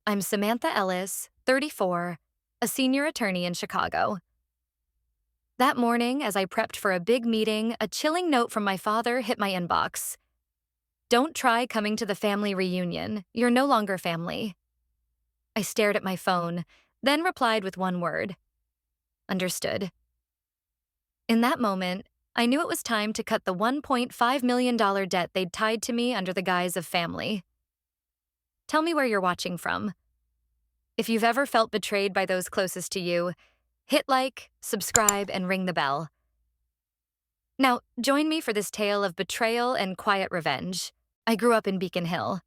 I'm Samantha Ellis, 34, a senior attorney in Chicago. That morning, as I prepped for a big meeting, a chilling note from my father hit my inbox. Don't try coming to the family reunion. You're no longer family. I stared at my phone, then replied with one word. Understood. In that moment, I knew it was time to cut the $1.5 million debt they'd tied to me under the guise of family. Tell me where you're watching from. If you've ever felt betrayed by those closest to you, hit like, subscribe, and ring the bell. Now, join me for this tale of betrayal and quiet revenge. I grew up in Beacon Hill.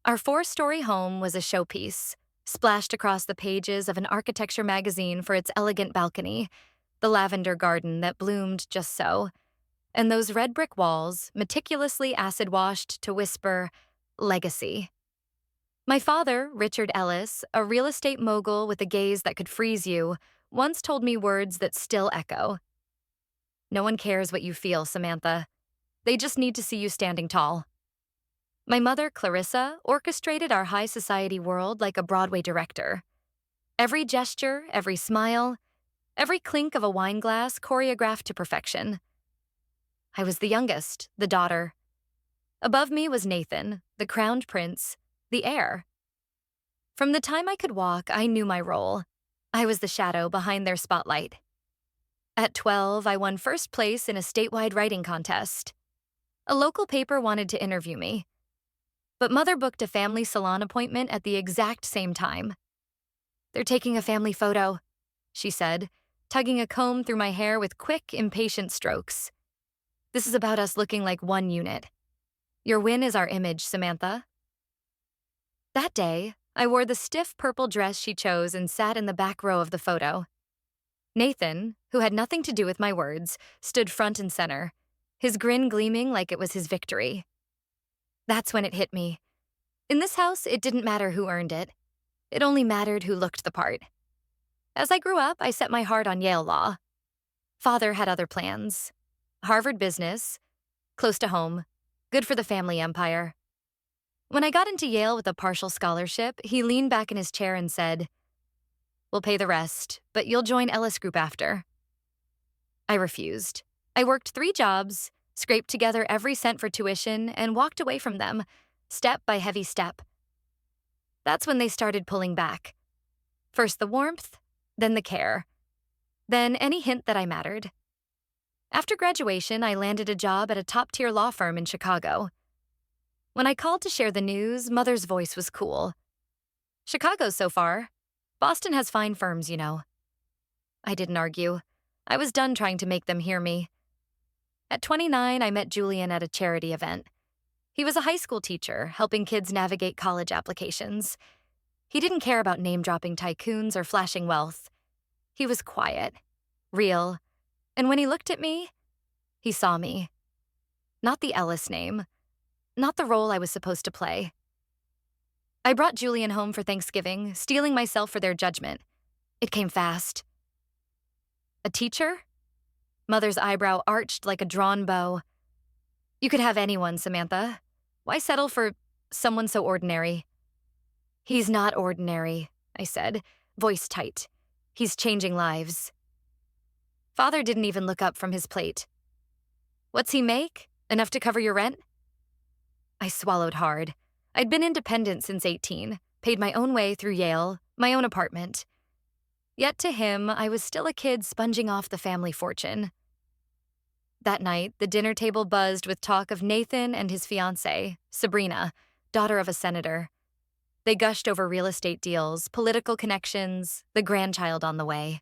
Our 4-story home was a showpiece, splashed across the pages of an architecture magazine for its elegant balcony, the lavender garden that bloomed just so, and those red brick walls, meticulously acid-washed to whisper, legacy. My father, Richard Ellis, a real estate mogul with a gaze that could freeze you, once told me words that still echo. No one cares what you feel, Samantha. They just need to see you standing tall. My mother, Clarissa, orchestrated our high society world like a Broadway director. Every gesture, every smile, every clink of a wine glass choreographed to perfection. I was the youngest, the daughter. Above me was Nathan, the crowned prince, the heir. From the time I could walk, I knew my role. I was the shadow behind their spotlight. At 12, I won first place in a statewide writing contest. A local paper wanted to interview me, but Mother booked a family salon appointment at the exact same time. "They're taking a family photo," she said, tugging a comb through my hair with quick, impatient strokes. "This is about us looking like one unit. Your win is our image, Samantha." That day, I wore the stiff purple dress she chose and sat in the back row of the photo. Nathan, who had nothing to do with my words, stood front and center, his grin gleaming like it was his victory. That's when it hit me. In this house, it didn't matter who earned it. It only mattered who looked the part. As I grew up, I set my heart on Yale law. Father had other plans. Harvard business, close to home, good for the family empire. When I got into Yale with a partial scholarship, he leaned back in his chair and said, "We'll pay the rest, but you'll join Ellis Group after." I refused. I worked 3 jobs, scraped together every cent for tuition, and walked away from them, step by heavy step. That's when they started pulling back. First the warmth, then the care, then any hint that I mattered. After graduation, I landed a job at a top-tier law firm in Chicago. When I called to share the news, Mother's voice was cool. "Chicago's so far. Boston has fine firms, you know." I didn't argue. I was done trying to make them hear me. At 29, I met Julian at a charity event. He was a high school teacher, helping kids navigate college applications. He didn't care about name-dropping tycoons or flashing wealth. He was quiet, real, and when he looked at me, he saw me. Not the Ellis name, not the role I was supposed to play. I brought Julian home for Thanksgiving, steeling myself for their judgment. It came fast. "A teacher?" Mother's eyebrow arched like a drawn bow. "You could have anyone, Samantha. Why settle for someone so ordinary?" "He's not ordinary," I said, voice tight. "He's changing lives." Father didn't even look up from his plate. "What's he make? Enough to cover your rent?" I swallowed hard. I'd been independent since 18, paid my own way through Yale, my own apartment. Yet to him, I was still a kid sponging off the family fortune. That night, the dinner table buzzed with talk of Nathan and his fiancée, Sabrina, daughter of a senator. They gushed over real estate deals, political connections, the grandchild on the way.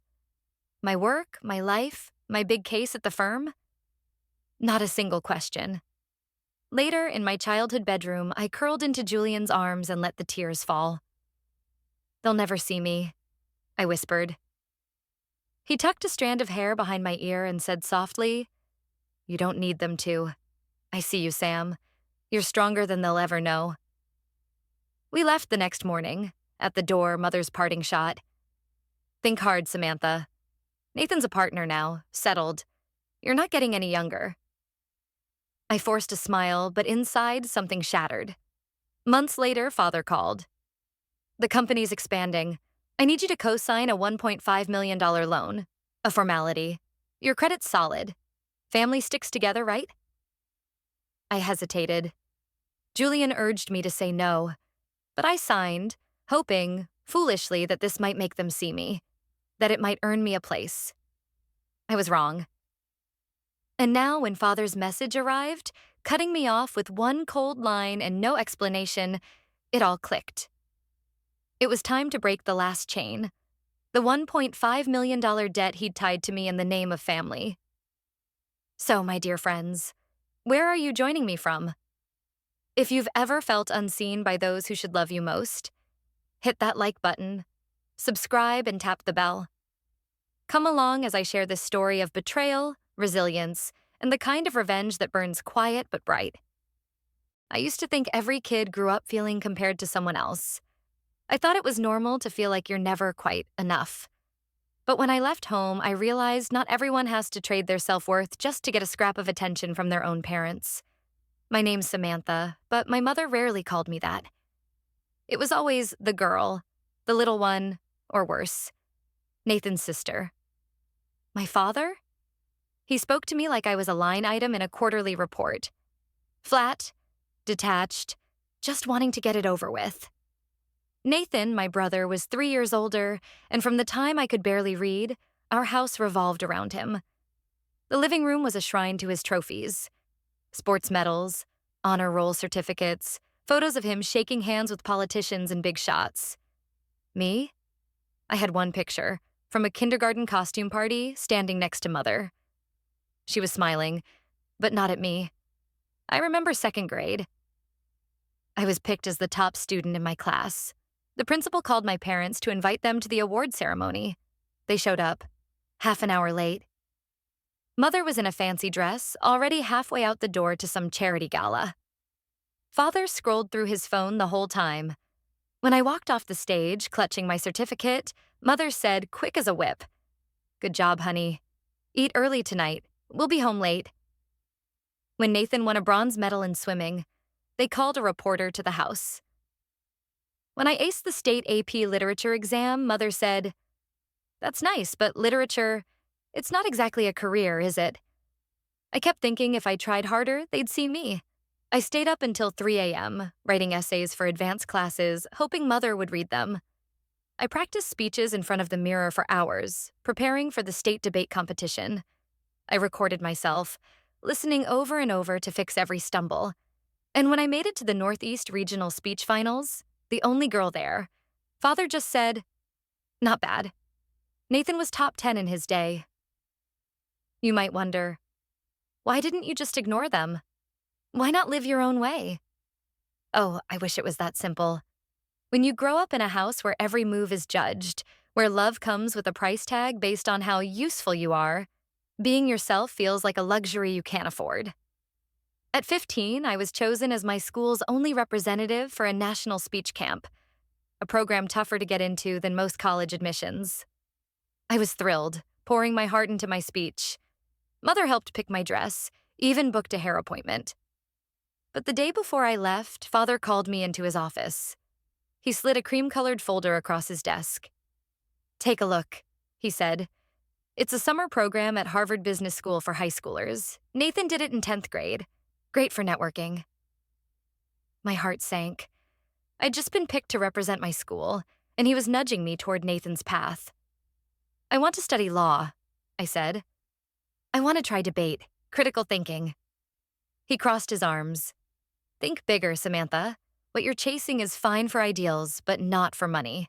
My work, my life, my big case at the firm? Not a single question. Later, in my childhood bedroom, I curled into Julian's arms and let the tears fall. "They'll never see me," I whispered. He tucked a strand of hair behind my ear and said softly, "You don't need them to. I see you, Sam. You're stronger than they'll ever know." We left the next morning. At the door, Mother's parting shot. "Think hard, Samantha. Nathan's a partner now, settled. You're not getting any younger." I forced a smile, but inside, something shattered. Months later, Father called. The company's expanding. I need you to co-sign a $1.5 million loan. A formality. Your credit's solid. Family sticks together, right? I hesitated. Julian urged me to say no, but I signed, hoping, foolishly, that this might make them see me, that it might earn me a place. I was wrong. And now, when Father's message arrived, cutting me off with one cold line and no explanation, it all clicked. It was time to break the last chain, the $1.5 million debt he'd tied to me in the name of family. So, my dear friends, where are you joining me from? If you've ever felt unseen by those who should love you most, hit that like button, subscribe, and tap the bell. Come along as I share this story of betrayal, resilience, and the kind of revenge that burns quiet but bright. I used to think every kid grew up feeling compared to someone else. I thought it was normal to feel like you're never quite enough. But when I left home, I realized not everyone has to trade their self-worth just to get a scrap of attention from their own parents. My name's Samantha, but my mother rarely called me that. It was always the girl, the little one, or worse, Nathan's sister. My father? He spoke to me like I was a line item in a quarterly report. Flat, detached, just wanting to get it over with. Nathan, my brother, was 3 years older, and from the time I could barely read, our house revolved around him. The living room was a shrine to his trophies. Sports medals, honor roll certificates, photos of him shaking hands with politicians and big shots. Me? I had one picture, from a kindergarten costume party, standing next to Mother. She was smiling, but not at me. I remember second grade. I was picked as the top student in my class. The principal called my parents to invite them to the award ceremony. They showed up, half an hour late. Mother was in a fancy dress, already halfway out the door to some charity gala. Father scrolled through his phone the whole time. When I walked off the stage, clutching my certificate, Mother said, quick as a whip, "Good job, honey. Eat early tonight. We'll be home late." When Nathan won a bronze medal in swimming, they called a reporter to the house. When I aced the state AP literature exam, Mother said, "That's nice, but literature, it's not exactly a career, is it?" I kept thinking if I tried harder, they'd see me. I stayed up until 3 a.m., writing essays for advanced classes, hoping Mother would read them. I practiced speeches in front of the mirror for hours, preparing for the state debate competition. I recorded myself, listening over and over to fix every stumble. And when I made it to the Northeast Regional Speech Finals, the only girl there, Father just said, "Not bad." Nathan was top 10 in his day. You might wonder, why didn't you just ignore them? Why not live your own way? Oh, I wish it was that simple. When you grow up in a house where every move is judged, where love comes with a price tag based on how useful you are, being yourself feels like a luxury you can't afford. At 15, I was chosen as my school's only representative for a national speech camp, a program tougher to get into than most college admissions. I was thrilled, pouring my heart into my speech. Mother helped pick my dress, even booked a hair appointment. But the day before I left, Father called me into his office. He slid a cream-colored folder across his desk. "Take a look," he said. "It's a summer program at Harvard Business School for high schoolers. Nathan did it in 10th grade. Great for networking." My heart sank. I'd just been picked to represent my school, and he was nudging me toward Nathan's path. "I want to study law," I said. "I want to try debate, critical thinking." He crossed his arms. "Think bigger, Samantha. What you're chasing is fine for ideals, but not for money."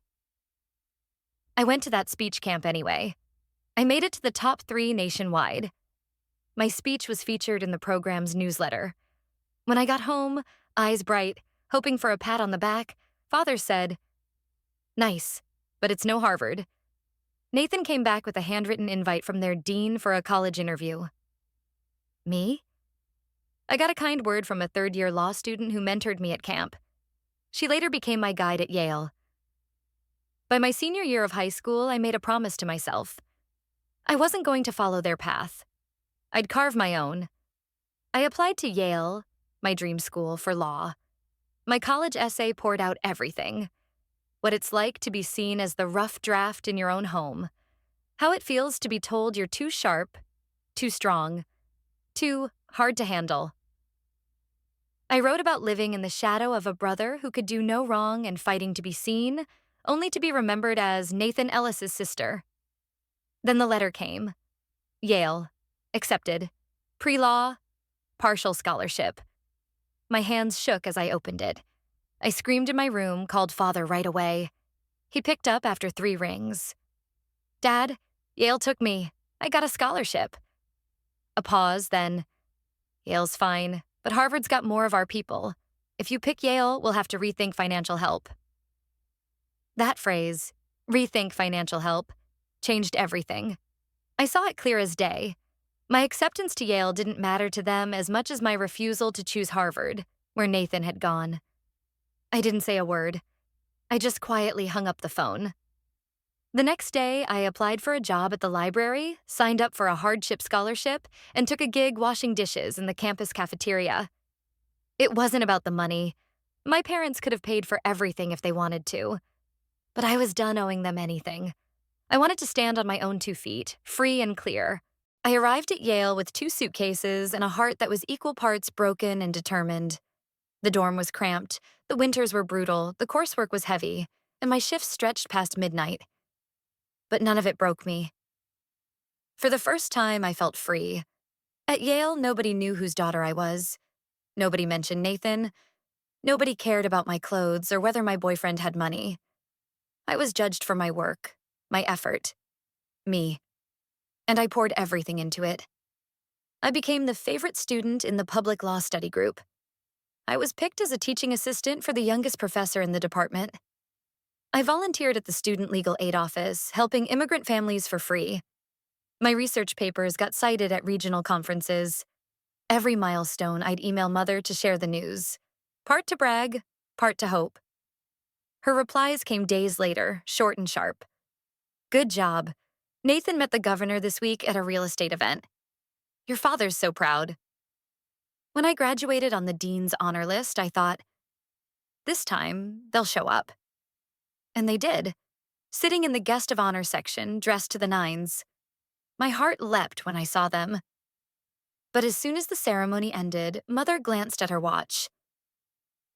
I went to that speech camp anyway. I made it to the top 3 nationwide. My speech was featured in the program's newsletter. When I got home, eyes bright, hoping for a pat on the back, Father said, "Nice, but it's no Harvard." Nathan came back with a handwritten invite from their dean for a college interview. Me? I got a kind word from a third-year law student who mentored me at camp. She later became my guide at Yale. By my senior year of high school, I made a promise to myself. I wasn't going to follow their path. I'd carve my own. I applied to Yale, my dream school, for law. My college essay poured out everything. what it's like to be seen as the rough draft in your own home, how it feels to be told you're too sharp, too strong, too hard to handle. I wrote about living in the shadow of a brother who could do no wrong and fighting to be seen, only to be remembered as Nathan Ellis's sister. Then the letter came. Yale. Accepted. Pre-law. Partial scholarship. My hands shook as I opened it. I screamed in my room, called Father right away. He picked up after 3 rings. Dad, Yale took me. I got a scholarship. A pause, then, Yale's fine, but Harvard's got more of our people. If you pick Yale, we'll have to rethink financial help. That phrase, rethink financial help, changed everything. I saw it clear as day. My acceptance to Yale didn't matter to them as much as my refusal to choose Harvard, where Nathan had gone. I didn't say a word. I just quietly hung up the phone. The next day, I applied for a job at the library, signed up for a hardship scholarship, and took a gig washing dishes in the campus cafeteria. It wasn't about the money. My parents could have paid for everything if they wanted to. But I was done owing them anything. I wanted to stand on my own 2 feet, free and clear. I arrived at Yale with 2 suitcases and a heart that was equal parts broken and determined. The dorm was cramped, the winters were brutal, the coursework was heavy, and my shifts stretched past midnight. But none of it broke me. For the first time, I felt free. At Yale, nobody knew whose daughter I was. Nobody mentioned Nathan. Nobody cared about my clothes or whether my boyfriend had money. I was judged for my work, my effort, me. And I poured everything into it. I became the favorite student in the public law study group. I was picked as a teaching assistant for the youngest professor in the department. I volunteered at the Student Legal Aid Office, helping immigrant families for free. My research papers got cited at regional conferences. Every milestone, I'd email Mother to share the news. Part to brag, part to hope. Her replies came days later, short and sharp. Good job. Nathan met the governor this week at a real estate event. Your father's so proud. When I graduated on the dean's honor list, I thought, this time, they'll show up. And they did, sitting in the guest of honor section, dressed to the nines. My heart leapt when I saw them. But as soon as the ceremony ended, Mother glanced at her watch.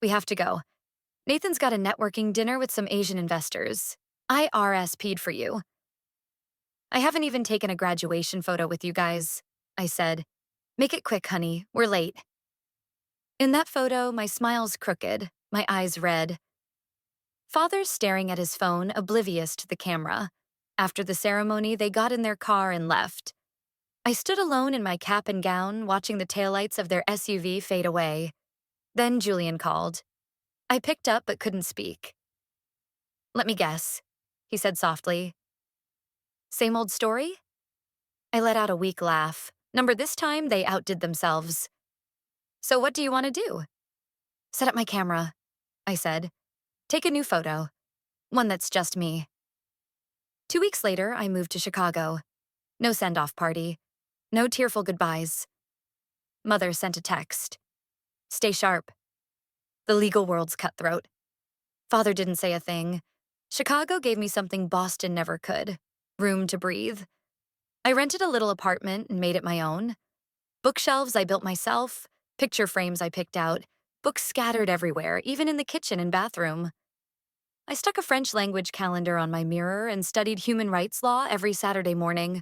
We have to go. Nathan's got a networking dinner with some Asian investors. I RSP'd for you. I haven't even taken a graduation photo with you guys, I said. Make it quick, honey. We're late. In that photo, my smile's crooked, my eyes red. Father's staring at his phone, oblivious to the camera. After the ceremony, they got in their car and left. I stood alone in my cap and gown, watching the taillights of their SUV fade away. Then Julian called. I picked up but couldn't speak. Let me guess, he said softly. Same old story? I let out a weak laugh. Number this time, they outdid themselves. So what do you want to do? Set up my camera, I said. Take a new photo. One that's just me. 2 weeks later, I moved to Chicago. No send-off party. No tearful goodbyes. Mother sent a text. Stay sharp. The legal world's cutthroat. Father didn't say a thing. Chicago gave me something Boston never could. Room to breathe. I rented a little apartment and made it my own. Bookshelves I built myself, picture frames I picked out, books scattered everywhere, even in the kitchen and bathroom. I stuck a French language calendar on my mirror and studied human rights law every Saturday morning.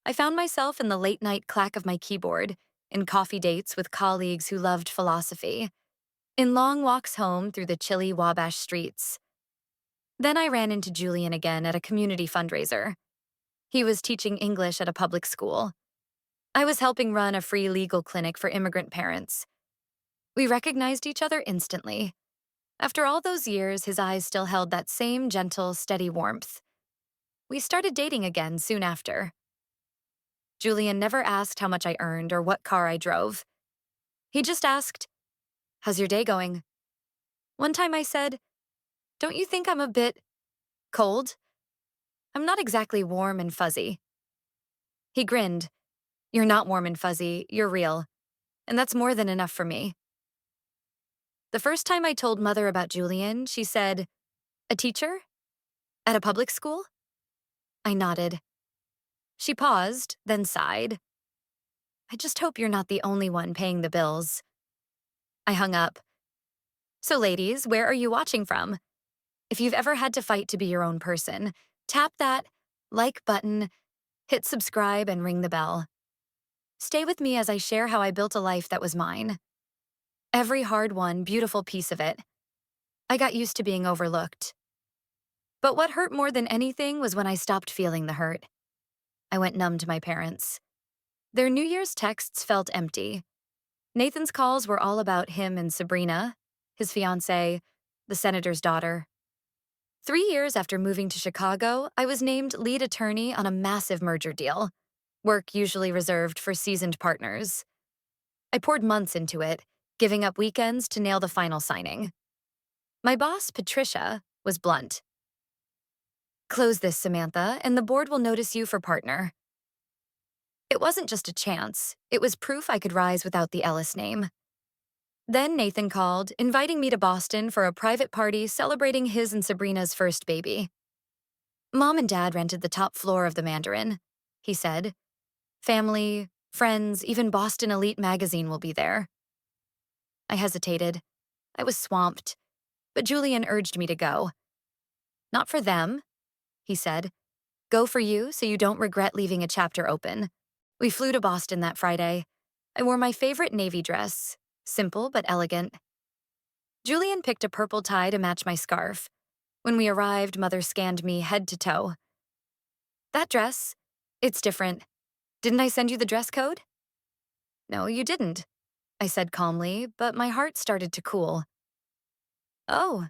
I found myself in the late-night clack of my keyboard, in coffee dates with colleagues who loved philosophy, in long walks home through the chilly Wabash streets. Then I ran into Julian again at a community fundraiser. He was teaching English at a public school. I was helping run a free legal clinic for immigrant parents. We recognized each other instantly. After all those years, his eyes still held that same gentle, steady warmth. We started dating again soon after. Julian never asked how much I earned or what car I drove. He just asked, "How's your day going?" One time I said, "Don't you think I'm a bit cold? I'm not exactly warm and fuzzy." He grinned. "You're not warm and fuzzy, you're real. And that's more than enough for me." The first time I told Mother about Julian, she said, A teacher? At a public school? I nodded. She paused, then sighed. I just hope you're not the only one paying the bills. I hung up. So, ladies, where are you watching from? If you've ever had to fight to be your own person, tap that like button, hit subscribe, and ring the bell. Stay with me as I share how I built a life that was mine. Every hard-won, beautiful piece of it. I got used to being overlooked. But what hurt more than anything was when I stopped feeling the hurt. I went numb to my parents. Their New Year's texts felt empty. Nathan's calls were all about him and Sabrina, his fiancée, the senator's daughter. 3 years after moving to Chicago, I was named lead attorney on a massive merger deal, work usually reserved for seasoned partners. I poured months into it, giving up weekends to nail the final signing. My boss, Patricia, was blunt. Close this, Samantha, and the board will notice you for partner. It wasn't just a chance, it was proof I could rise without the Ellis name. Then Nathan called, inviting me to Boston for a private party celebrating his and Sabrina's first baby. Mom and Dad rented the top floor of the Mandarin, he said. Family, friends, even Boston Elite magazine will be there. I hesitated. I was swamped, but Julian urged me to go. Not for them, he said. Go for you so you don't regret leaving a chapter open. We flew to Boston that Friday. I wore my favorite navy dress, simple but elegant. Julian picked a purple tie to match my scarf. When we arrived, Mother scanned me head to toe. That dress, it's different. Didn't I send you the dress code? No, you didn't, I said calmly, but my heart started to cool. Oh,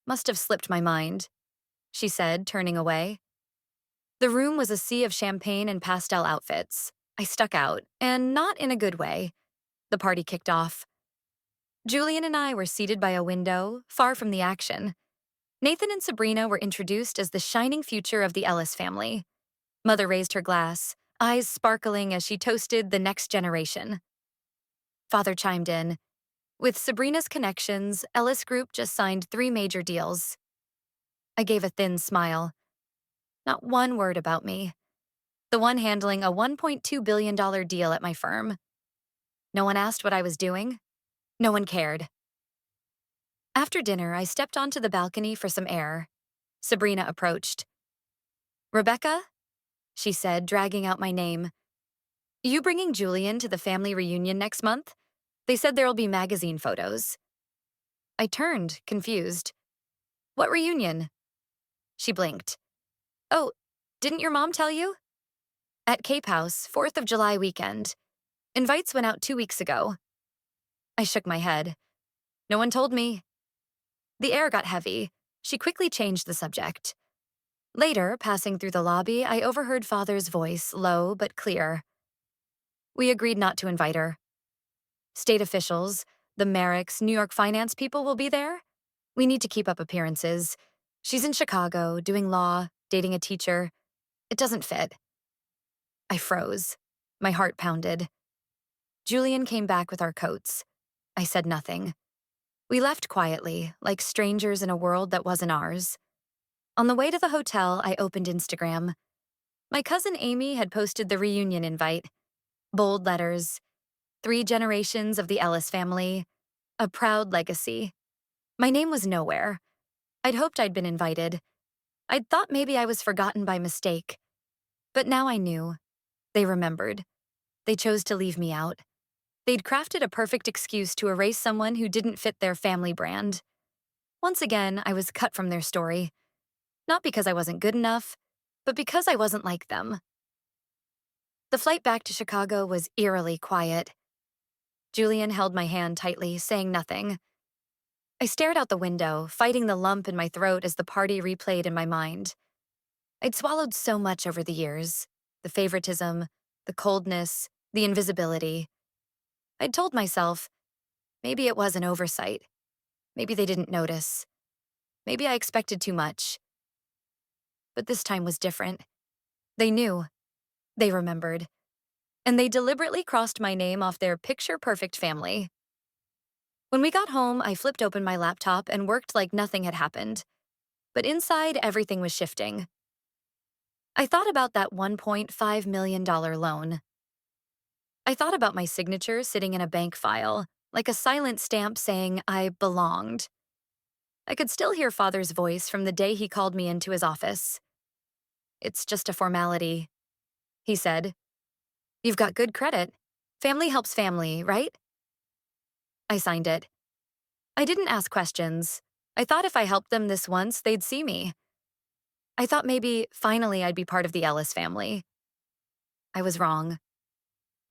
must have slipped my mind, she said, turning away. The room was a sea of champagne and pastel outfits. I stuck out, and not in a good way. The party kicked off. Julian and I were seated by a window, far from the action. Nathan and Sabrina were introduced as the shining future of the Ellis family. Mother raised her glass, eyes sparkling as she toasted the next generation. Father chimed in. With Sabrina's connections, Ellis Group just signed 3 major deals. I gave a thin smile. Not one word about me. The one handling a $1.2 billion deal at my firm. No one asked what I was doing. No one cared. After dinner, I stepped onto the balcony for some air. Sabrina approached. Rebecca? She said, dragging out my name. You bringing Julian to the family reunion next month? They said there'll be magazine photos. I turned, confused. What reunion? She blinked. Oh, didn't your mom tell you? At Cape House, 4th of July weekend. Invites went out 2 weeks ago. I shook my head. No one told me. The air got heavy. She quickly changed the subject. Later, passing through the lobby, I overheard Father's voice, low but clear. We agreed not to invite her. State officials, the Merricks, New York finance people will be there. We need to keep up appearances. She's in Chicago, doing law, dating a teacher. It doesn't fit. I froze. My heart pounded. Julian came back with our coats. I said nothing. We left quietly, like strangers in a world that wasn't ours. On the way to the hotel, I opened Instagram. My cousin Amy had posted the reunion invite. Bold letters. 3 generations of the Ellis family. A proud legacy. My name was nowhere. I'd hoped I'd been invited. I'd thought maybe I was forgotten by mistake. But now I knew. They remembered. They chose to leave me out. They'd crafted a perfect excuse to erase someone who didn't fit their family brand. Once again, I was cut from their story. Not because I wasn't good enough, but because I wasn't like them. The flight back to Chicago was eerily quiet. Julian held my hand tightly, saying nothing. I stared out the window, fighting the lump in my throat as the party replayed in my mind. I'd swallowed so much over the years. The favoritism, the coldness, the invisibility. I'd told myself, maybe it was an oversight. Maybe they didn't notice. Maybe I expected too much. But this time was different. They knew. They remembered. And they deliberately crossed my name off their picture-perfect family. When we got home, I flipped open my laptop and worked like nothing had happened. but inside everything was shifting. I thought about that $1.5 million loan. I thought about my signature sitting in a bank file, like a silent stamp saying I belonged. I could still hear Father's voice from the day he called me into his office. "It's just a formality," he said. "You've got good credit. Family helps family, right?" I signed it. I didn't ask questions. I thought if I helped them this once, they'd see me. I thought maybe, finally, I'd be part of the Ellis family. I was wrong.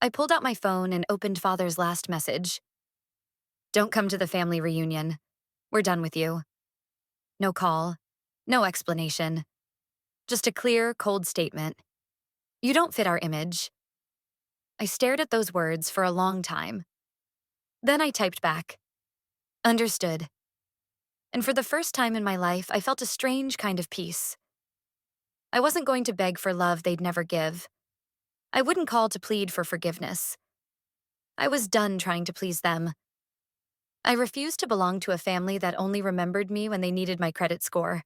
I pulled out my phone and opened Father's last message. "Don't come to the family reunion. We're done with you." No call. No explanation. Just a clear, cold statement. "You don't fit our image." I stared at those words for a long time. Then I typed back, "Understood." And for the first time in my life, I felt a strange kind of peace. I wasn't going to beg for love they'd never give. I wouldn't call to plead for forgiveness. I was done trying to please them. I refused to belong to a family that only remembered me when they needed my credit score.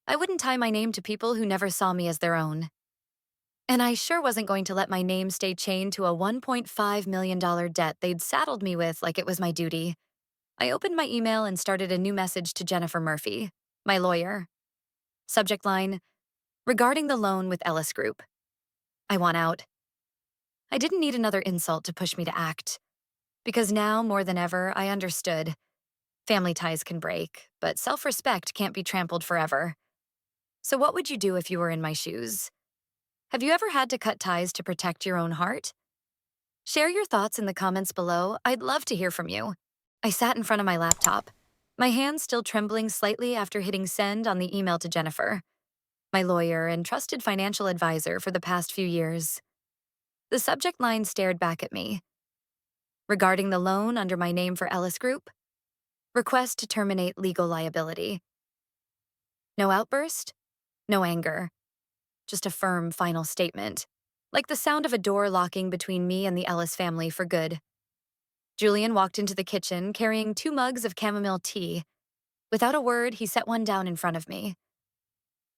I wouldn't tie my name to people who never saw me as their own. And I sure wasn't going to let my name stay chained to a $1.5 million debt they'd saddled me with like it was my duty. I opened my email and started a new message to Jennifer Murphy, my lawyer. Subject line, "Regarding the loan with Ellis Group. I want out." I didn't need another insult to push me to act. Because now, more than ever, I understood. Family ties can break, but self-respect can't be trampled forever. So what would you do if you were in my shoes? Have you ever had to cut ties to protect your own heart? Share your thoughts in the comments below. I'd love to hear from you. I sat in front of my laptop, my hands still trembling slightly after hitting send on the email to Jennifer, my lawyer and trusted financial advisor for the past few years. The subject line stared back at me. Regarding the loan under my name for Ellis Group, request to terminate legal liability. No outburst, no anger, just a firm final statement, like the sound of a door locking between me and the Ellis family for good. Julian walked into the kitchen carrying 2 mugs of chamomile tea. Without a word, he set one down in front of me.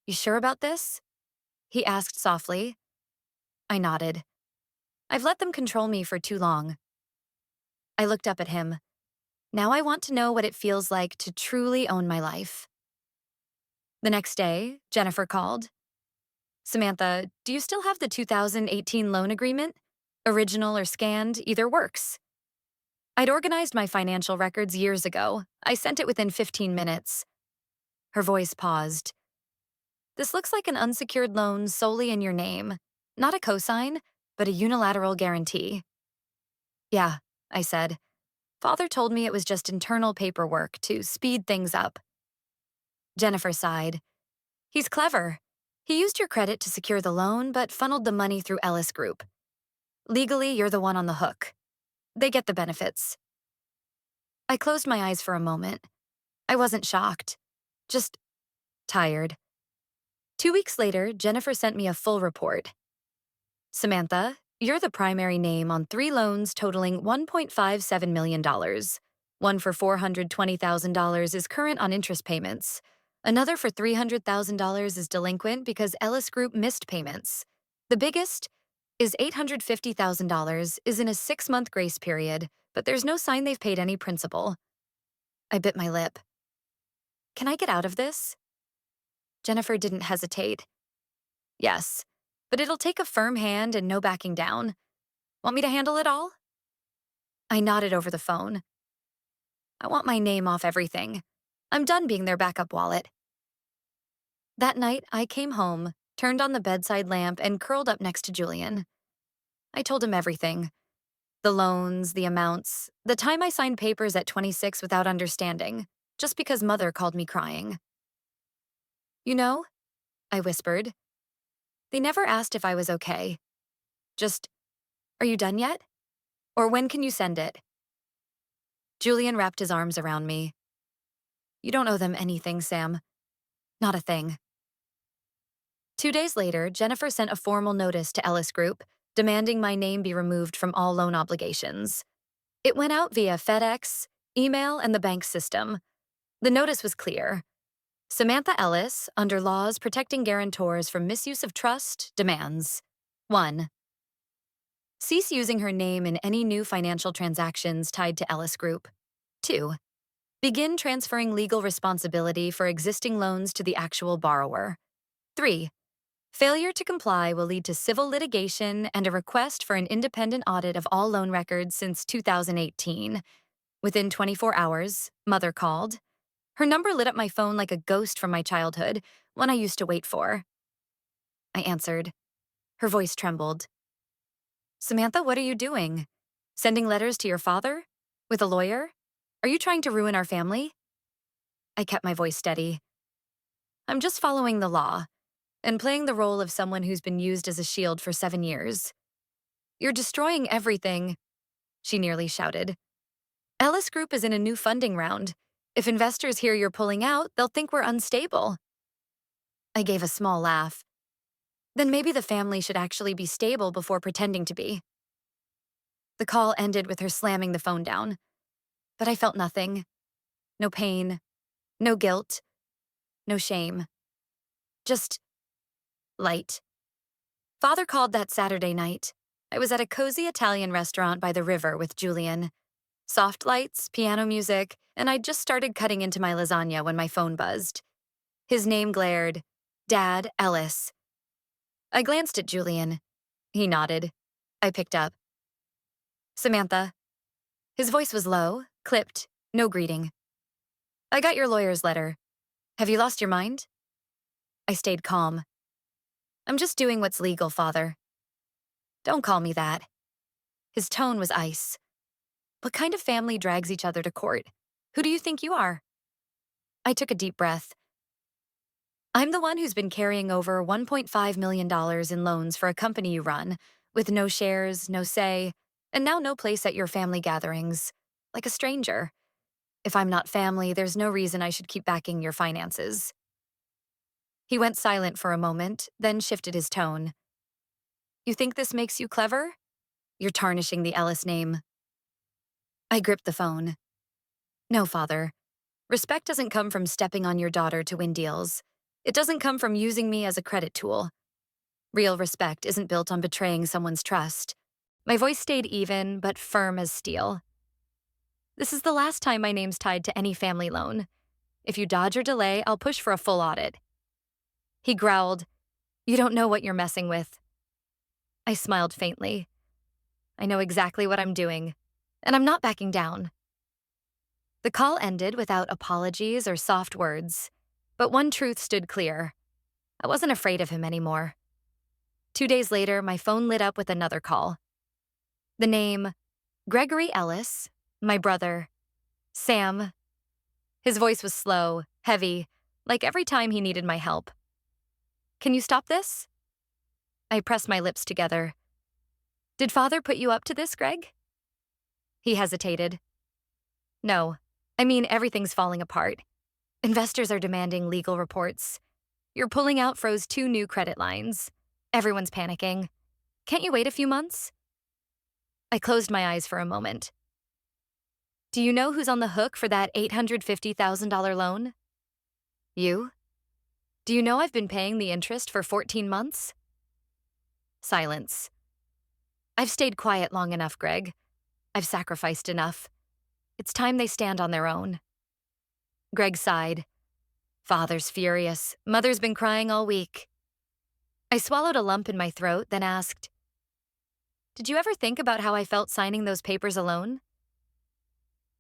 "You sure about this?" he asked softly. I nodded. I've let them control me for too long. I looked up at him. Now I want to know what it feels like to truly own my life. The next day, Jennifer called. "Samantha, do you still have the 2018 loan agreement? Original or scanned, either works." I'd organized my financial records years ago. I sent it within 15 minutes. Her voice paused. "This looks like an unsecured loan solely in your name. Not a cosign, but a unilateral guarantee." "Yeah," I said. "Father told me it was just internal paperwork to speed things up." Jennifer sighed. "He's clever. He used your credit to secure the loan, but funneled the money through Ellis Group. Legally, you're the one on the hook. They get the benefits." I closed my eyes for a moment. I wasn't shocked, just tired. 2 weeks later, Jennifer sent me a full report. "Samantha, you're the primary name on 3 loans totaling $1.57 million. One for $420,000 is current on interest payments. Another for $300,000 is delinquent because Ellis Group missed payments. The biggest is $850,000 is in a 6-month grace period, but there's no sign they've paid any principal." I bit my lip. "Can I get out of this?" Jennifer didn't hesitate. "Yes, but it'll take a firm hand and no backing down. Want me to handle it all?" I nodded over the phone. "I want my name off everything. I'm done being their backup wallet." That night, I came home, turned on the bedside lamp, and curled up next to Julian. I told him everything. The loans, the amounts, the time I signed papers at 26 without understanding, just because Mother called me crying. "You know," I whispered, "they never asked if I was okay. Just, 'Are you done yet?' Or 'When can you send it?'" Julian wrapped his arms around me. "You don't owe them anything, Sam. Not a thing." 2 days later, Jennifer sent a formal notice to Ellis Group, demanding my name be removed from all loan obligations. It went out via FedEx, email, and the bank system. The notice was clear. Samantha Ellis, under laws protecting guarantors from misuse of trust, demands 1. Cease using her name in any new financial transactions tied to Ellis Group. 2. Begin transferring legal responsibility for existing loans to the actual borrower. 3. Failure to comply will lead to civil litigation and a request for an independent audit of all loan records since 2018. Within 24 hours, Mother called. Her number lit up my phone like a ghost from my childhood, one I used to wait for. I answered. Her voice trembled. Samantha, what are you doing? Sending letters to your father? With a lawyer? Are you trying to ruin our family? I kept my voice steady. I'm just following the law and playing the role of someone who's been used as a shield for 7 years. You're destroying everything, she nearly shouted. Ellis Group is in a new funding round. If investors hear you're pulling out, they'll think we're unstable. I gave a small laugh. Then maybe the family should actually be stable before pretending to be. The call ended with her slamming the phone down. But I felt nothing. No pain, no guilt, no shame. Just light. Father called that Saturday night. I was at a cozy Italian restaurant by the river with Julian. Soft lights, piano music, and I'd just started cutting into my lasagna when my phone buzzed. His name glared. Dad, Ellis. I glanced at Julian. He nodded. I picked up. Samantha. His voice was low, clipped, no greeting. I got your lawyer's letter. Have you lost your mind? I stayed calm. I'm just doing what's legal, Father. Don't call me that. His tone was ice. What kind of family drags each other to court? Who do you think you are? I took a deep breath. I'm the one who's been carrying over $1.5 million in loans for a company you run, with no shares, no say, and now no place at your family gatherings, like a stranger. If I'm not family, there's no reason I should keep backing your finances. He went silent for a moment, then shifted his tone. You think this makes you clever? You're tarnishing the Ellis name. I gripped the phone. No, Father. Respect doesn't come from stepping on your daughter to win deals. It doesn't come from using me as a credit tool. Real respect isn't built on betraying someone's trust. My voice stayed even, but firm as steel. This is the last time my name's tied to any family loan. If you dodge or delay, I'll push for a full audit. He growled, You don't know what you're messing with. I smiled faintly. I know exactly what I'm doing, and I'm not backing down. The call ended without apologies or soft words, but one truth stood clear. I wasn't afraid of him anymore. 2 days later, my phone lit up with another call. The name, Gregory Ellis, my brother, Sam. His voice was slow, heavy, like every time he needed my help. Can you stop this? I pressed my lips together. Did Father put you up to this, Greg? He hesitated. No, I mean everything's falling apart. Investors are demanding legal reports. Your pulling out froze 2 new credit lines. Everyone's panicking. Can't you wait a few months? I closed my eyes for a moment. Do you know who's on the hook for that $850,000 loan? You? Do you know I've been paying the interest for 14 months? Silence. I've stayed quiet long enough, Greg. I've sacrificed enough. It's time they stand on their own. Greg sighed. Father's furious. Mother's been crying all week. I swallowed a lump in my throat, then asked, Did you ever think about how I felt signing those papers alone?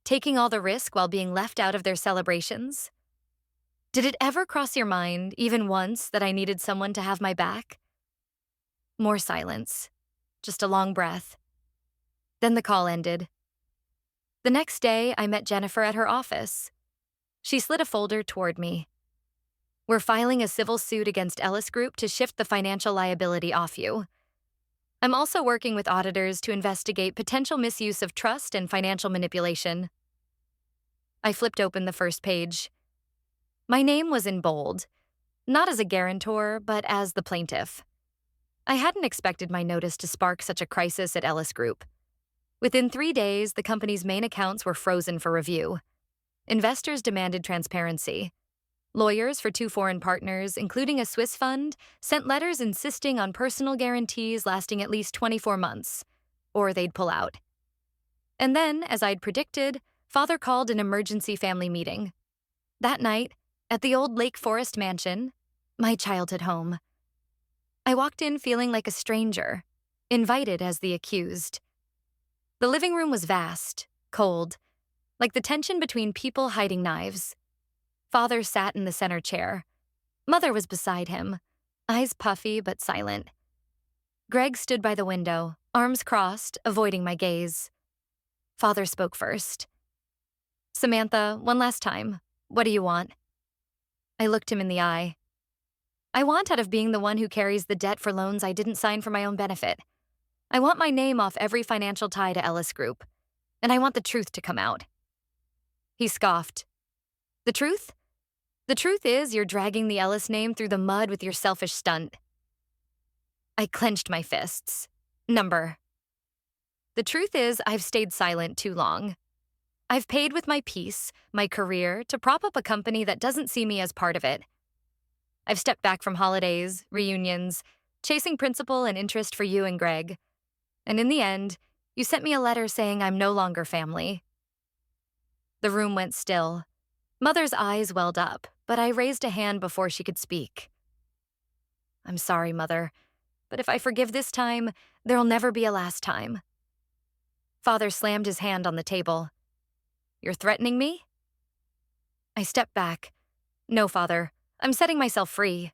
Taking all the risk while being left out of their celebrations? Did it ever cross your mind, even once, that I needed someone to have my back? More silence. Just a long breath. Then the call ended. The next day, I met Jennifer at her office. She slid a folder toward me. We're filing a civil suit against Ellis Group to shift the financial liability off you. I'm also working with auditors to investigate potential misuse of trust and financial manipulation. I flipped open the first page. My name was in bold, not as a guarantor, but as the plaintiff. I hadn't expected my notice to spark such a crisis at Ellis Group. Within 3 days, the company's main accounts were frozen for review. Investors demanded transparency. Lawyers for 2 foreign partners, including a Swiss fund, sent letters insisting on personal guarantees lasting at least 24 months, or they'd pull out. And then, as I'd predicted, Father called an emergency family meeting. That night, at the old Lake Forest mansion, my childhood home. I walked in feeling like a stranger, invited as the accused. The living room was vast, cold, like the tension between people hiding knives. Father sat in the center chair. Mother was beside him, eyes puffy but silent. Greg stood by the window, arms crossed, avoiding my gaze. Father spoke first. "Samantha, one last time. What do you want?" I looked him in the eye. "I want out of being the one who carries the debt for loans I didn't sign for my own benefit. I want my name off every financial tie to Ellis Group, and I want the truth to come out." He scoffed. "The truth? The truth is you're dragging the Ellis name through the mud with your selfish stunt." I clenched my fists. "Number." "The truth is I've stayed silent too long. I've paid with my peace, my career, to prop up a company that doesn't see me as part of it. I've stepped back from holidays, reunions, chasing principal and interest for you and Greg. And in the end, you sent me a letter saying I'm no longer family." The room went still. Mother's eyes welled up, but I raised a hand before she could speak. "I'm sorry, Mother, but if I forgive this time, there'll never be a last time." Father slammed his hand on the table. "You're threatening me?" I stepped back. "No, Father. I'm setting myself free."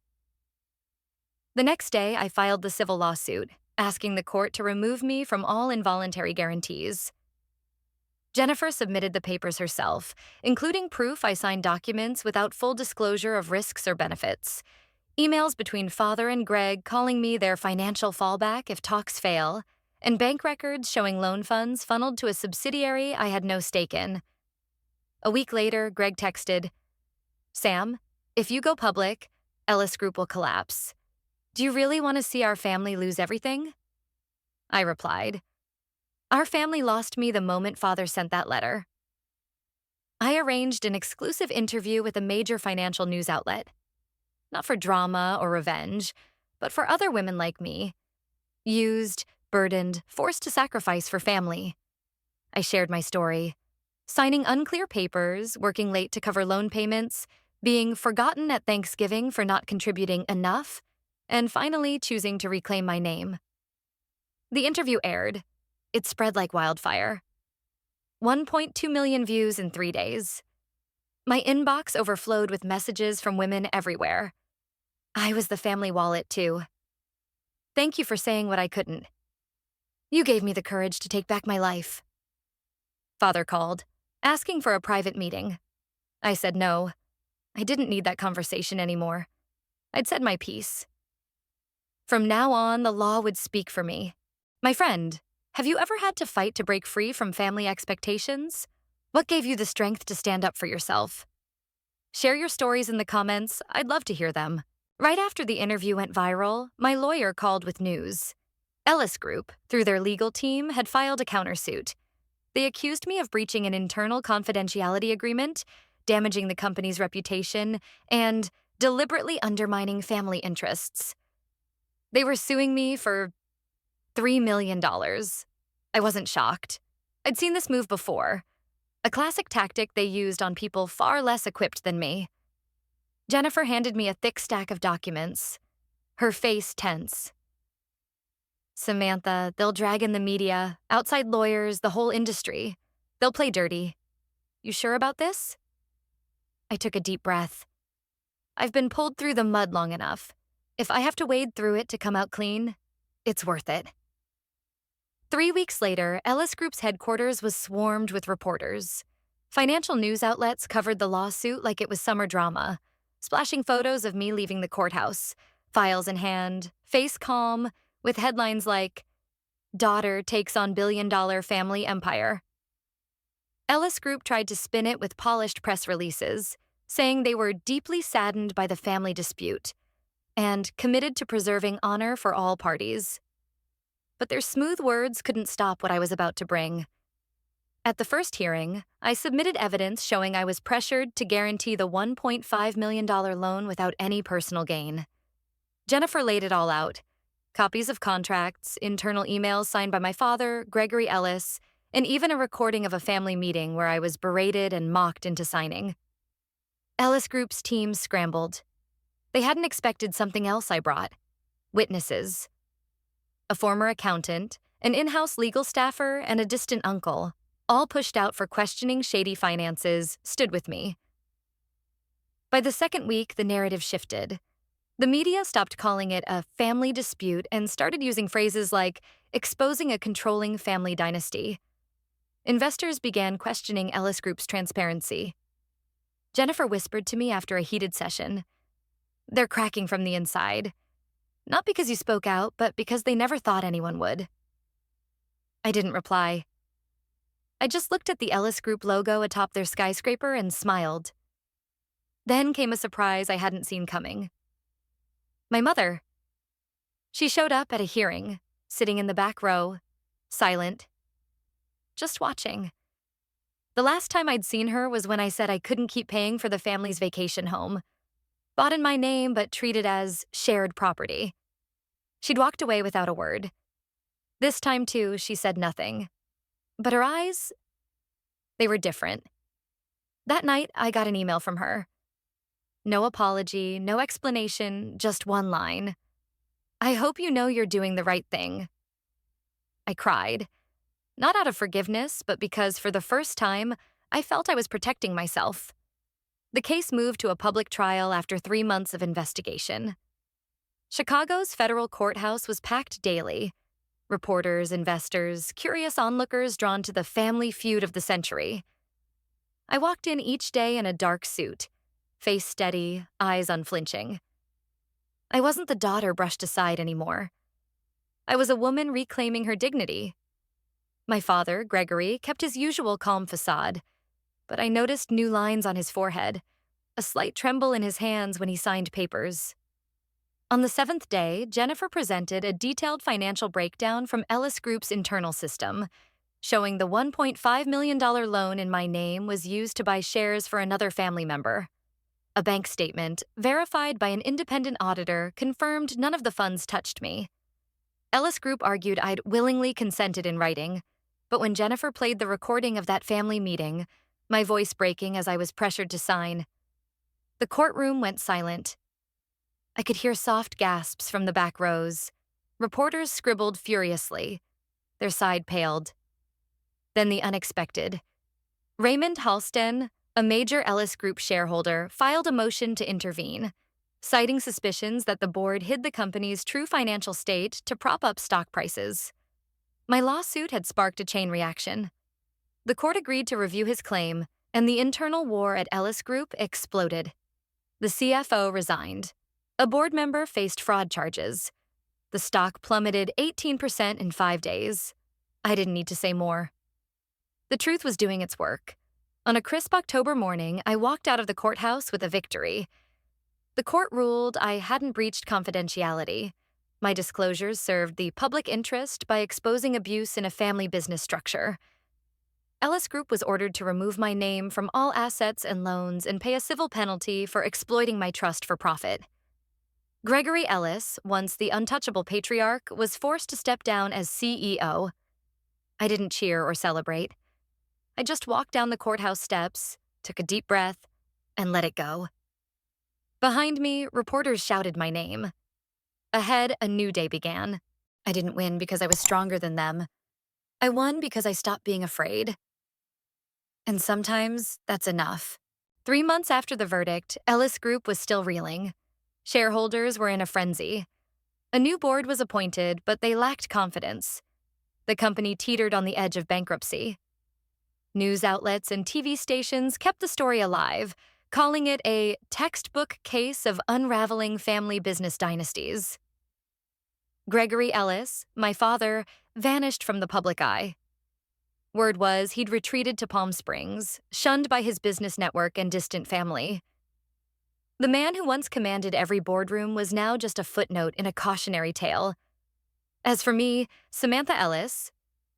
The next day, I filed the civil lawsuit, asking the court to remove me from all involuntary guarantees. Jennifer submitted the papers herself, including proof I signed documents without full disclosure of risks or benefits, emails between Father and Greg calling me their financial fallback if talks fail, and bank records showing loan funds funneled to a subsidiary I had no stake in. A week later, Greg texted, "Sam, if you go public, Ellis Group will collapse. Do you really want to see our family lose everything?" I replied, "Our family lost me the moment Father sent that letter." I arranged an exclusive interview with a major financial news outlet. Not for drama or revenge, but for other women like me. Used, burdened, forced to sacrifice for family. I shared my story. Signing unclear papers, working late to cover loan payments, being forgotten at Thanksgiving for not contributing enough, and finally choosing to reclaim my name. The interview aired. It spread like wildfire. 1.2 million views in 3 days. My inbox overflowed with messages from women everywhere. I was the family wallet, too. "Thank you for saying what I couldn't. You gave me the courage to take back my life." Father called, asking for a private meeting. I said no. I didn't need that conversation anymore. I'd said my piece. From now on, the law would speak for me. "My friend, have you ever had to fight to break free from family expectations? What gave you the strength to stand up for yourself?" Share your stories in the comments. I'd love to hear them. Right after the interview went viral, my lawyer called with news. Ellis Group, through their legal team, had filed a countersuit. They accused me of breaching an internal confidentiality agreement, damaging the company's reputation, and deliberately undermining family interests. They were suing me for $3 million. I wasn't shocked. I'd seen this move before. A classic tactic they used on people far less equipped than me. Jennifer handed me a thick stack of documents, her face tense. "Samantha, they'll drag in the media, outside lawyers, the whole industry. They'll play dirty. You sure about this?" I took a deep breath. I've been pulled through the mud long enough. If I have to wade through it to come out clean, it's worth it. 3 weeks later, Ellis Group's headquarters was swarmed with reporters. Financial news outlets covered the lawsuit like it was summer drama, splashing photos of me leaving the courthouse, files in hand, face calm, with headlines like, "Daughter takes on billion-dollar family empire." Ellis Group tried to spin it with polished press releases, saying they were deeply saddened by the family dispute and committed to preserving honor for all parties. But their smooth words couldn't stop what I was about to bring. At the first hearing, I submitted evidence showing I was pressured to guarantee the $1.5 million loan without any personal gain. Jennifer laid it all out: copies of contracts, internal emails signed by my father, Gregory Ellis, and even a recording of a family meeting where I was berated and mocked into signing. Ellis Group's team scrambled. They hadn't expected something else I brought: witnesses. A former accountant, an in-house legal staffer, and a distant uncle, all pushed out for questioning shady finances, stood with me. By the second week, the narrative shifted. The media stopped calling it a family dispute and started using phrases like exposing a controlling family dynasty. Investors began questioning Ellis Group's transparency. Jennifer whispered to me after a heated session, "They're cracking from the inside. Not because you spoke out, but because they never thought anyone would." I didn't reply. I just looked at the Ellis Group logo atop their skyscraper and smiled. Then came a surprise I hadn't seen coming. My mother. She showed up at a hearing, sitting in the back row, silent, just watching. The last time I'd seen her was when I said I couldn't keep paying for the family's vacation home, bought in my name but treated as shared property. She'd walked away without a word. This time, too, she said nothing. But her eyes, they were different. That night, I got an email from her. No apology, no explanation, just one line: "I hope you know you're doing the right thing." I cried. Not out of forgiveness, but because for the first time, I felt I was protecting myself. The case moved to a public trial after 3 months of investigation. Chicago's federal courthouse was packed daily. Reporters, investors, curious onlookers drawn to the family feud of the century. I walked in each day in a dark suit, face steady, eyes unflinching. I wasn't the daughter brushed aside anymore. I was a woman reclaiming her dignity. My father, Gregory, kept his usual calm facade, but I noticed new lines on his forehead, a slight tremble in his hands when he signed papers. On the 7th day, Jennifer presented a detailed financial breakdown from Ellis Group's internal system, showing the $1.5 million loan in my name was used to buy shares for another family member. A bank statement, verified by an independent auditor, confirmed none of the funds touched me. Ellis Group argued I'd willingly consented in writing, but when Jennifer played the recording of that family meeting, my voice breaking as I was pressured to sign, the courtroom went silent. I could hear soft gasps from the back rows. Reporters scribbled furiously. Their side paled. Then the unexpected. Raymond Halston, a major Ellis Group shareholder, filed a motion to intervene, citing suspicions that the board hid the company's true financial state to prop up stock prices. My lawsuit had sparked a chain reaction. The court agreed to review his claim, and the internal war at Ellis Group exploded. The CFO resigned. A board member faced fraud charges. The stock plummeted 18% in 5 days. I didn't need to say more. The truth was doing its work. On a crisp October morning, I walked out of the courthouse with a victory. The court ruled I hadn't breached confidentiality. My disclosures served the public interest by exposing abuse in a family business structure. Ellis Group was ordered to remove my name from all assets and loans and pay a civil penalty for exploiting my trust for profit. Gregory Ellis, once the untouchable patriarch, was forced to step down as CEO. I didn't cheer or celebrate. I just walked down the courthouse steps, took a deep breath, and let it go. Behind me, reporters shouted my name. Ahead, a new day began. I didn't win because I was stronger than them. I won because I stopped being afraid. And sometimes, that's enough. 3 months after the verdict, Ellis Group was still reeling. Shareholders were in a frenzy. A new board was appointed, but they lacked confidence. The company teetered on the edge of bankruptcy. News outlets and TV stations kept the story alive, calling it a textbook case of unraveling family business dynasties. Gregory Ellis, my father, vanished from the public eye. Word was he'd retreated to Palm Springs, shunned by his business network and distant family. The man who once commanded every boardroom was now just a footnote in a cautionary tale. As for me, Samantha Ellis,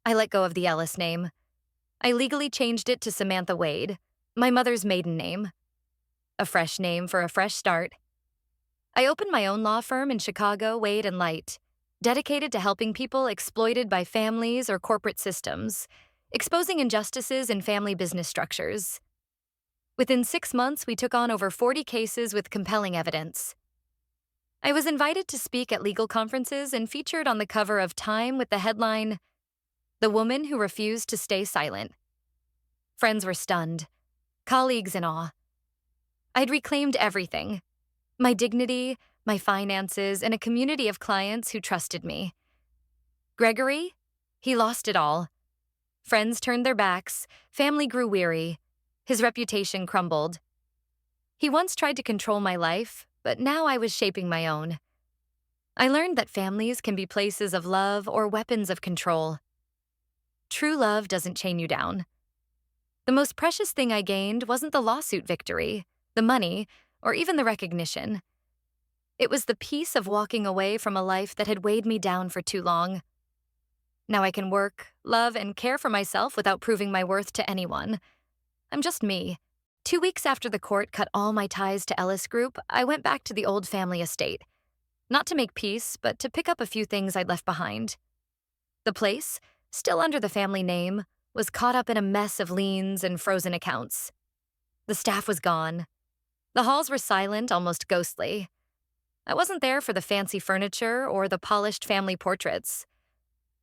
I let go of the Ellis name. I legally changed it to Samantha Wade, my mother's maiden name. A fresh name for a fresh start. I opened my own law firm in Chicago, Wade and Light, dedicated to helping people exploited by families or corporate systems, exposing injustices in family business structures. Within 6 months, we took on over 40 cases with compelling evidence. I was invited to speak at legal conferences and featured on the cover of Time with the headline, "The Woman Who Refused to Stay Silent." Friends were stunned, colleagues in awe. I'd reclaimed everything: my dignity, my finances, and a community of clients who trusted me. Gregory? He lost it all. Friends turned their backs, family grew weary, his reputation crumbled. He once tried to control my life, but now I was shaping my own. I learned that families can be places of love or weapons of control. True love doesn't chain you down. The most precious thing I gained wasn't the lawsuit victory, the money, or even the recognition. It was the peace of walking away from a life that had weighed me down for too long. Now I can work, love, and care for myself without proving my worth to anyone. I'm just me. 2 weeks after the court cut all my ties to Ellis Group, I went back to the old family estate. Not to make peace, but to pick up a few things I'd left behind. The place, still under the family name, was caught up in a mess of liens and frozen accounts. The staff was gone. The halls were silent, almost ghostly. I wasn't there for the fancy furniture or the polished family portraits.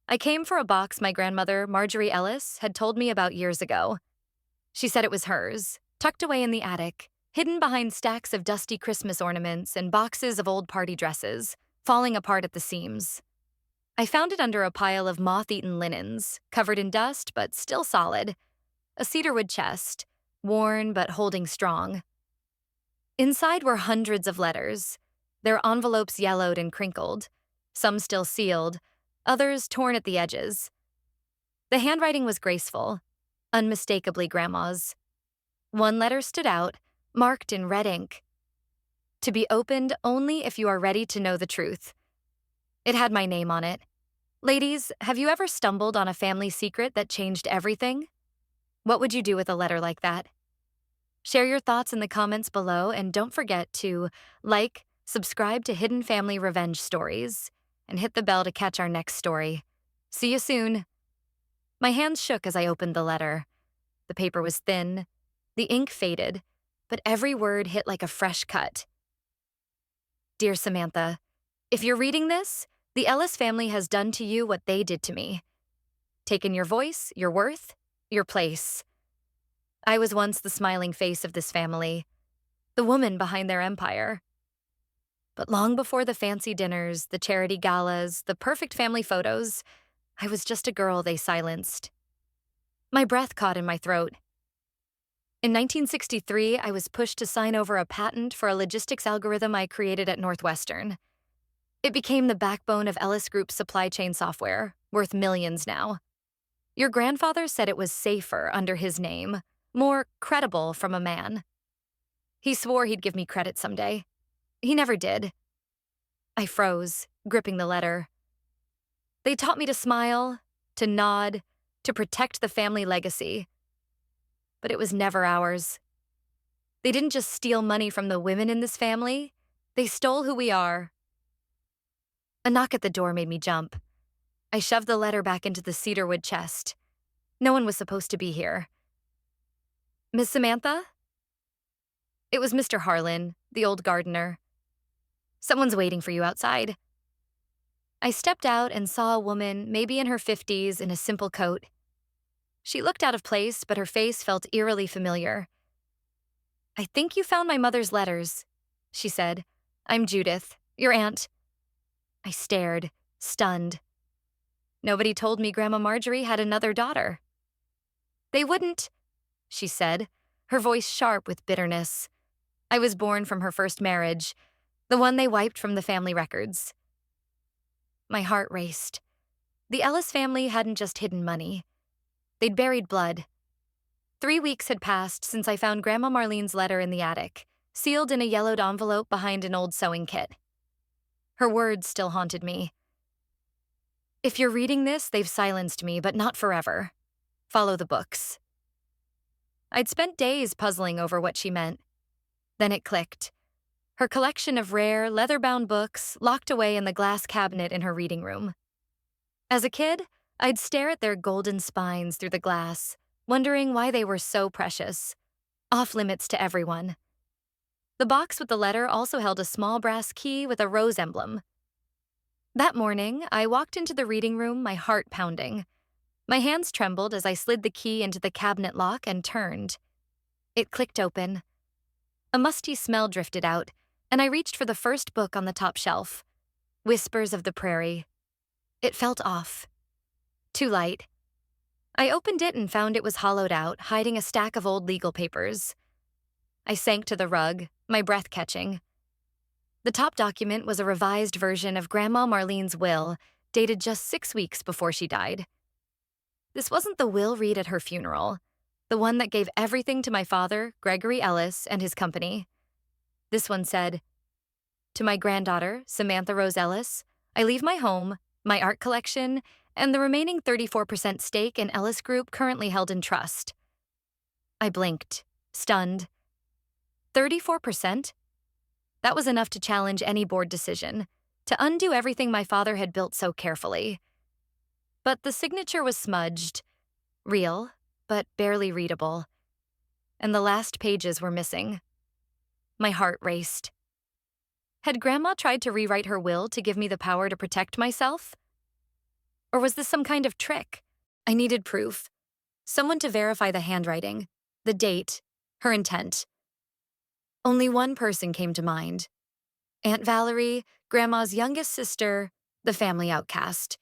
I came for a box my grandmother, Marjorie Ellis, had told me about years ago. She said it was hers, tucked away in the attic, hidden behind stacks of dusty Christmas ornaments and boxes of old party dresses, falling apart at the seams. I found it under a pile of moth-eaten linens, covered in dust but still solid, a cedarwood chest, worn but holding strong. Inside were hundreds of letters, their envelopes yellowed and crinkled, some still sealed, others torn at the edges. The handwriting was graceful, unmistakably Grandma's. One letter stood out, marked in red ink. To be opened only if you are ready to know the truth. It had my name on it. Ladies, have you ever stumbled on a family secret that changed everything? What would you do with a letter like that? Share your thoughts in the comments below, and don't forget to like, subscribe to Hidden Family Revenge Stories, and hit the bell to catch our next story. See you soon. My hands shook as I opened the letter. The paper was thin, the ink faded, but every word hit like a fresh cut. Dear Samantha, if you're reading this, the Ellis family has done to you what they did to me. Taken your voice, your worth, your place. I was once the smiling face of this family, the woman behind their empire. But long before the fancy dinners, the charity galas, the perfect family photos, I was just a girl they silenced. My breath caught in my throat. In 1963, I was pushed to sign over a patent for a logistics algorithm I created at Northwestern. It became the backbone of Ellis Group's supply chain software, worth millions now. Your grandfather said it was safer under his name, more credible from a man. He swore he'd give me credit someday. He never did. I froze, gripping the letter. They taught me to smile, to nod, to protect the family legacy. But it was never ours. They didn't just steal money from the women in this family, they stole who we are. A knock at the door made me jump. I shoved the letter back into the cedarwood chest. No one was supposed to be here. Miss Samantha? It was Mr. Harlan, the old gardener. Someone's waiting for you outside. I stepped out and saw a woman, maybe in her 50s, in a simple coat. She looked out of place, but her face felt eerily familiar. I think you found my mother's letters, she said. I'm Judith, your aunt. I stared, stunned. Nobody told me Grandma Marjorie had another daughter. They wouldn't, she said, her voice sharp with bitterness. I was born from her first marriage, the one they wiped from the family records. My heart raced. The Ellis family hadn't just hidden money. They'd buried blood. 3 weeks had passed since I found Grandma Marlene's letter in the attic, sealed in a yellowed envelope behind an old sewing kit. Her words still haunted me. If you're reading this, they've silenced me, but not forever. Follow the books. I'd spent days puzzling over what she meant. Then it clicked. Her collection of rare, leather-bound books locked away in the glass cabinet in her reading room. As a kid, I'd stare at their golden spines through the glass, wondering why they were so precious, off-limits to everyone. The box with the letter also held a small brass key with a rose emblem. That morning, I walked into the reading room, my heart pounding. My hands trembled as I slid the key into the cabinet lock and turned. It clicked open. A musty smell drifted out, and I reached for the first book on the top shelf, Whispers of the Prairie. It felt off. Too light. I opened it and found it was hollowed out, hiding a stack of old legal papers. I sank to the rug, my breath catching. The top document was a revised version of Grandma Marlene's will, dated just 6 weeks before she died. This wasn't the will read at her funeral, the one that gave everything to my father, Gregory Ellis, and his company. This one said, "To my granddaughter, Samantha Rose Ellis, I leave my home, my art collection, and the remaining 34% stake in Ellis Group currently held in trust." I blinked, stunned. 34%? That was enough to challenge any board decision, to undo everything my father had built so carefully. But the signature was smudged, real, but barely readable. And the last pages were missing. My heart raced. Had Grandma tried to rewrite her will to give me the power to protect myself? Or was this some kind of trick? I needed proof. Someone to verify the handwriting, the date, her intent. Only one person came to mind. Aunt Valerie, Grandma's youngest sister, the family outcast.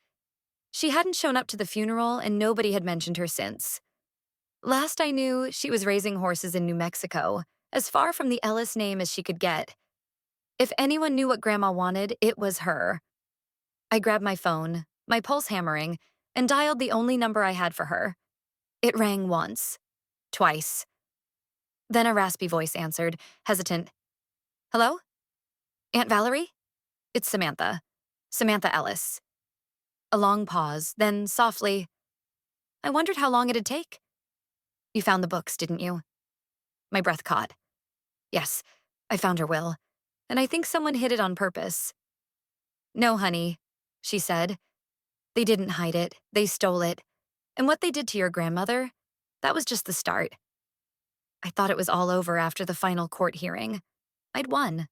She hadn't shown up to the funeral, and nobody had mentioned her since. Last I knew, she was raising horses in New Mexico, as far from the Ellis name as she could get. If anyone knew what Grandma wanted, it was her. I grabbed my phone, my pulse hammering, and dialed the only number I had for her. It rang once, twice. Then a raspy voice answered, hesitant. "Hello? Aunt Valerie? It's Samantha. Samantha Ellis." A long pause, then softly, "I wondered how long it'd take." "You found the books, didn't you?" My breath caught. "Yes, I found her will, and I think someone hid it on purpose." "No, honey," she said. "They didn't hide it. They stole it. And what they did to your grandmother, that was just the start." I thought it was all over after the final court hearing. I'd won.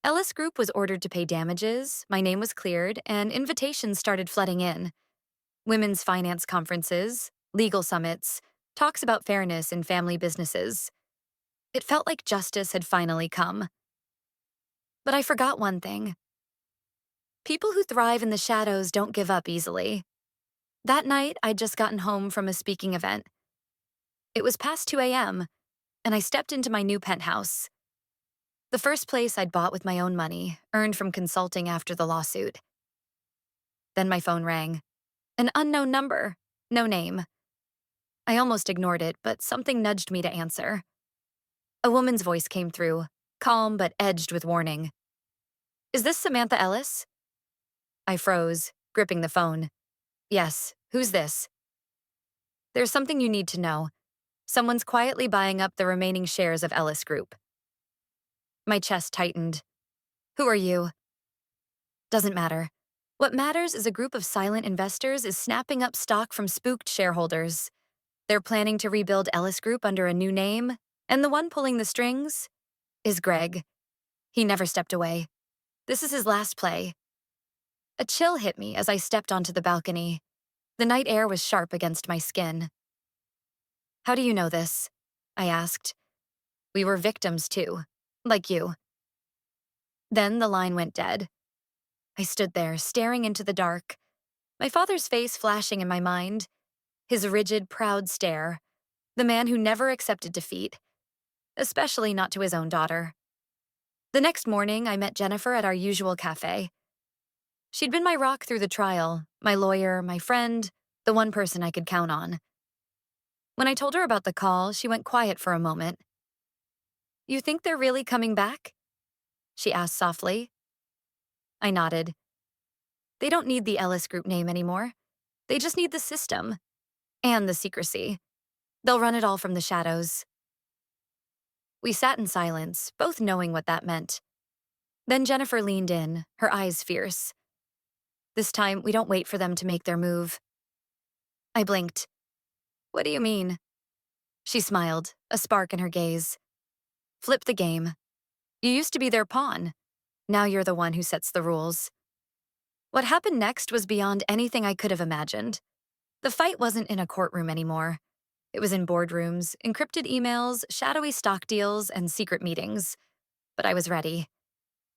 Ellis Group was ordered to pay damages, my name was cleared, and invitations started flooding in. Women's finance conferences, legal summits, talks about fairness in family businesses. It felt like justice had finally come. But I forgot one thing. People who thrive in the shadows don't give up easily. That night, I'd just gotten home from a speaking event. It was past 2 a.m., and I stepped into my new penthouse. The first place I'd bought with my own money, earned from consulting after the lawsuit. Then my phone rang. An unknown number, no name. I almost ignored it, but something nudged me to answer. A woman's voice came through, calm but edged with warning. "Is this Samantha Ellis?" I froze, gripping the phone. "Yes, who's this?" "There's something you need to know. Someone's quietly buying up the remaining shares of Ellis Group." My chest tightened. "Who are you?" "Doesn't matter. What matters is a group of silent investors is snapping up stock from spooked shareholders. They're planning to rebuild Ellis Group under a new name, and the one pulling the strings is Greg. He never stepped away. This is his last play." A chill hit me as I stepped onto the balcony. The night air was sharp against my skin. "How do you know this?" I asked. "We were victims too, like you." Then the line went dead. I stood there, staring into the dark, my father's face flashing in my mind, his rigid, proud stare, the man who never accepted defeat, especially not to his own daughter. The next morning, I met Jennifer at our usual cafe. She'd been my rock through the trial, my lawyer, my friend, the one person I could count on. When I told her about the call, she went quiet for a moment. "You think they're really coming back?" she asked softly. I nodded. "They don't need the Ellis Group name anymore. They just need the system. And the secrecy. They'll run it all from the shadows. We sat in silence, both knowing what that meant. Then Jennifer leaned in, her eyes fierce. This time, we don't wait for them to make their move. I blinked. What do you mean? She smiled, a spark in her gaze. Flip the game. You used to be their pawn. Now you're the one who sets the rules. What happened next was beyond anything I could have imagined. The fight wasn't in a courtroom anymore. It was in boardrooms, encrypted emails, shadowy stock deals, and secret meetings. But I was ready.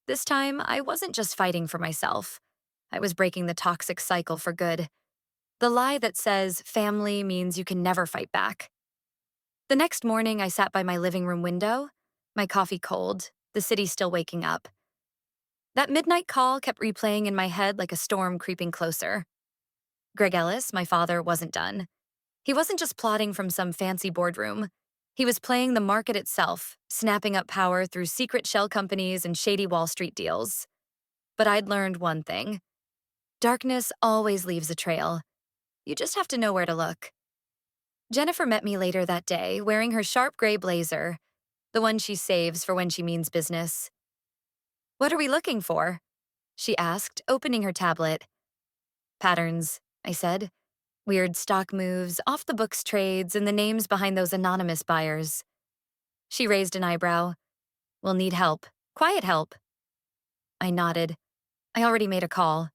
This time, I wasn't just fighting for myself. I was breaking the toxic cycle for good. The lie that says family means you can never fight back. The next morning, I sat by my living room window, my coffee cold, the city still waking up. That midnight call kept replaying in my head like a storm creeping closer. Greg Ellis, my father, wasn't done. He wasn't just plotting from some fancy boardroom. He was playing the market itself, snapping up power through secret shell companies and shady Wall Street deals. But I'd learned one thing. Darkness always leaves a trail. You just have to know where to look. Jennifer met me later that day, wearing her sharp gray blazer, the one she saves for when she means business. What are we looking for? She asked, opening her tablet. Patterns, I said. Weird stock moves, off-the-books trades, and the names behind those anonymous buyers. She raised an eyebrow. We'll need help. Quiet help. I nodded. I already made a call.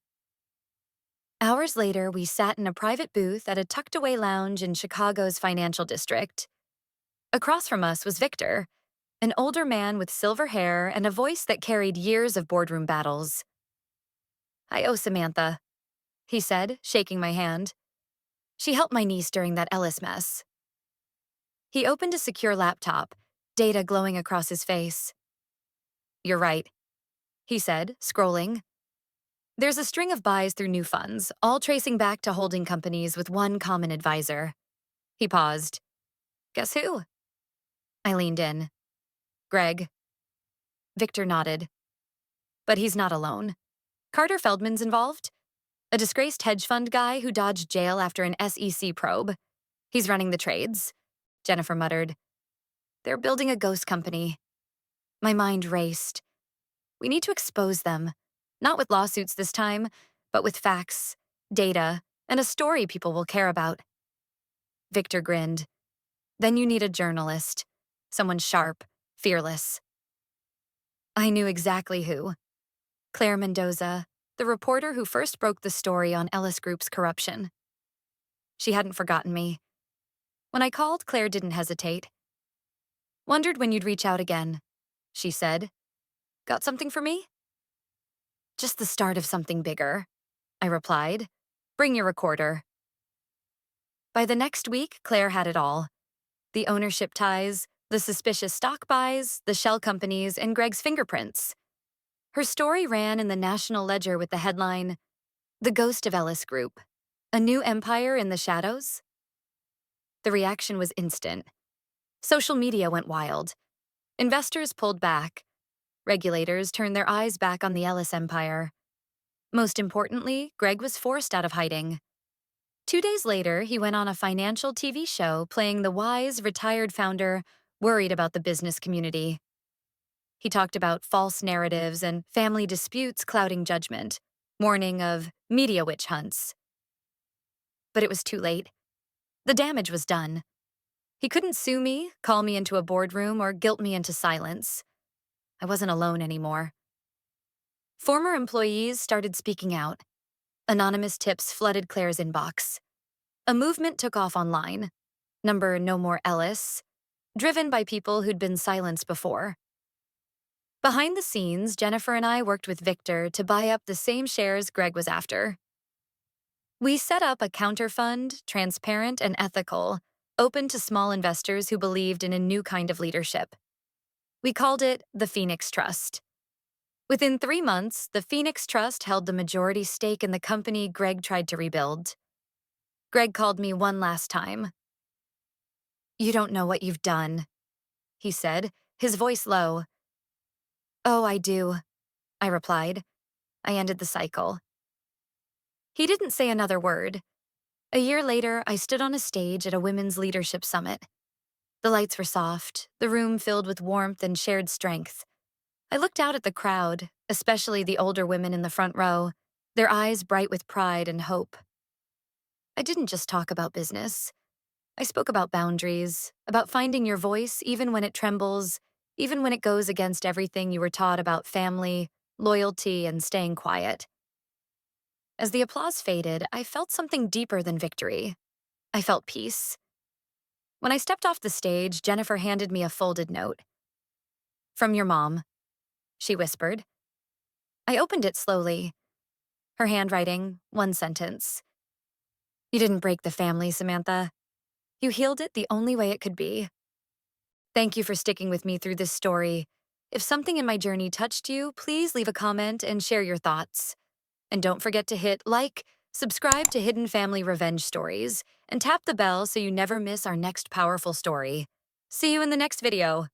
Hours later, we sat in a private booth at a tucked-away lounge in Chicago's financial district. Across from us was Victor, an older man with silver hair and a voice that carried years of boardroom battles. I owe Samantha, he said, shaking my hand. She helped my niece during that Ellis mess. He opened a secure laptop, data glowing across his face. You're right, he said, scrolling. There's a string of buys through new funds, all tracing back to holding companies with one common advisor. He paused. Guess who? I leaned in. Greg. Victor nodded. But he's not alone. Carter Feldman's involved. A disgraced hedge fund guy who dodged jail after an SEC probe. He's running the trades. Jennifer muttered. They're building a ghost company. My mind raced. We need to expose them. Not with lawsuits this time, but with facts, data, and a story people will care about. Victor grinned. Then you need a journalist. Someone sharp, fearless. I knew exactly who. Claire Mendoza, the reporter who first broke the story on Ellis Group's corruption. She hadn't forgotten me. When I called, Claire didn't hesitate. Wondered when you'd reach out again, she said. Got something for me? Just the start of something bigger, I replied. Bring your recorder. By the next week, Claire had it all. The ownership ties, the suspicious stock buys, the shell companies, and Greg's fingerprints. Her story ran in the National Ledger with the headline, The Ghost of Ellis Group, a new empire in the shadows? The reaction was instant. Social media went wild. Investors pulled back. Regulators turned their eyes back on the Ellis empire. Most importantly, Greg was forced out of hiding. 2 days later, he went on a financial TV show playing the wise, retired founder worried about the business community. He talked about false narratives and family disputes clouding judgment, warning of media witch hunts. But it was too late. The damage was done. He couldn't sue me, call me into a boardroom, or guilt me into silence. I wasn't alone anymore. Former employees started speaking out. Anonymous tips flooded Claire's inbox. A movement took off online. Number No More Ellis, driven by people who'd been silenced before. Behind the scenes, Jennifer and I worked with Victor to buy up the same shares Greg was after. We set up a counter fund, transparent and ethical, open to small investors who believed in a new kind of leadership. We called it the Phoenix Trust. Within 3 months, the Phoenix Trust held the majority stake in the company Greg tried to rebuild. Greg called me one last time. You don't know what you've done, he said, his voice low. Oh, I do, I replied. I ended the cycle. He didn't say another word. A year later, I stood on a stage at a women's leadership summit. The lights were soft, the room filled with warmth and shared strength. I looked out at the crowd, especially the older women in the front row, their eyes bright with pride and hope. I didn't just talk about business. I spoke about boundaries, about finding your voice even when it trembles, even when it goes against everything you were taught about family, loyalty, and staying quiet. As the applause faded, I felt something deeper than victory. I felt peace. When I stepped off the stage, Jennifer handed me a folded note. "From your mom," she whispered. I opened it slowly. Her handwriting, one sentence. "You didn't break the family, Samantha. You healed it the only way it could be. Thank you for sticking with me through this story. If something in my journey touched you, please leave a comment and share your thoughts. And don't forget to hit like, subscribe to Hidden Family Revenge Stories, and tap the bell so you never miss our next powerful story. See you in the next video.